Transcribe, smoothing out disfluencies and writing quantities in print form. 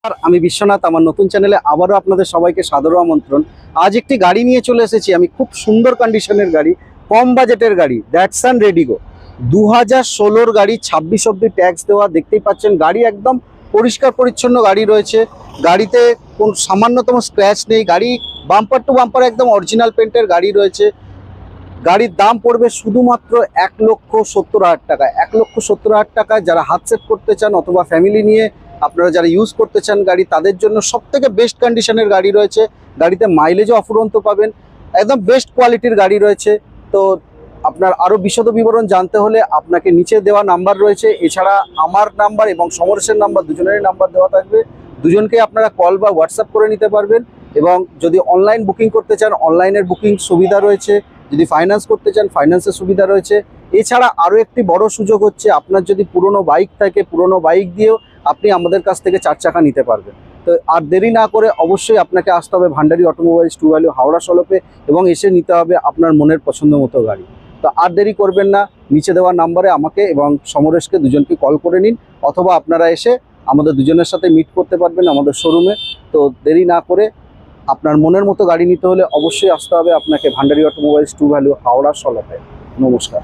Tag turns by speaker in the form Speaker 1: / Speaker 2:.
Speaker 1: আর আমি বিশ্বনাথ, আমার নতুন চ্যানেলে আবারও আপনাদের সবাইকে সাদর আমন্ত্রণ। আজ একটি গাড়ি নিয়ে চলে এসেছি আমি, খুব সুন্দর কন্ডিশনের গাড়ি, কম বাজেটের গাড়ি, দ্যাটসান রেডিগো 2016 গাড়ি, 26 অব্দি ট্যাক্স দেওয়া। দেখতেই পাচ্ছেন গাড়ি একদম পরিষ্কার পরিচ্ছন্ন গাড়ি রয়েছে, গাড়িতে কোন সামান্যতম স্ক্র্যাচ নেই, গাড়ি বাম্পার টু বাম্পার একদম অরিজিনাল পেন্টের গাড়ি রয়েছে। গাড়ির দাম পড়বে শুধুমাত্র 1,70,000 টাকা। 1,70,000 টাকায় যারা হাত সেট করতে চান অথবা ফ্যামিলি নিয়ে আপনারা যারা ইউজ করতে চান গাড়ি, তাদের জন্য সবথেকে বেস্ট কন্ডিশনের গাড়ি রয়েছে। গাড়িতে মাইলেজও অফুরন্ত পাবেন, একদম বেস্ট কোয়ালিটির গাড়ি রয়েছে। তো আপনার আরও বিশদ বিবরণ জানতে হলে আপনাকে নিচে দেওয়া নাম্বার রয়েছে, এছাড়া আমার নাম্বার এবং সমরেশের নাম্বার, দুজনেরই নাম্বার দেওয়া থাকবে। দুজনকে আপনারা কল বা হোয়াটসঅ্যাপ করে নিতে পারবেন। এবং যদি অনলাইন বুকিং করতে চান, অনলাইনের বুকিং সুবিধা রয়েছে। যদি ফাইন্যান্স করতে চান, ফাইন্যান্সের সুবিধা রয়েছে। এছাড়া আরও একটি বড় সুযোগ হচ্ছে, আপনার যদি পুরনো বাইক থাকে, পুরনো বাইক দিয়েও আপনি আমাদের কাছ থেকে 4 চাকা নিতে পারবেন। তো আর দেরি না করে অবশ্যই আপনাকে আসতে হবে ভান্ডারি অটোমোবাইলস, ট্রু ভ্যালু, হাওড়া সলপে, এবং এসে নিতে হবে আপনার মনের পছন্দ মতো গাড়ি। তো আর দেরি করবেন না, নিচে দেওয়া নাম্বারে আমাকে এবং সমরেশকে দুজনকে কল করে নিন, অথবা আপনারা এসে আমাদের দুজনের সাথে মিট করতে পারবেন আমাদের শোরুমে। তো দেরি না করে আপনার মনের মতো গাড়ি নিতে হলে অবশ্যই আসতে হবে আপনাকে ভান্ডারি অটোমোবাইলস, ট্রু ভ্যালু, হাওড়া সলপে। নমস্কার।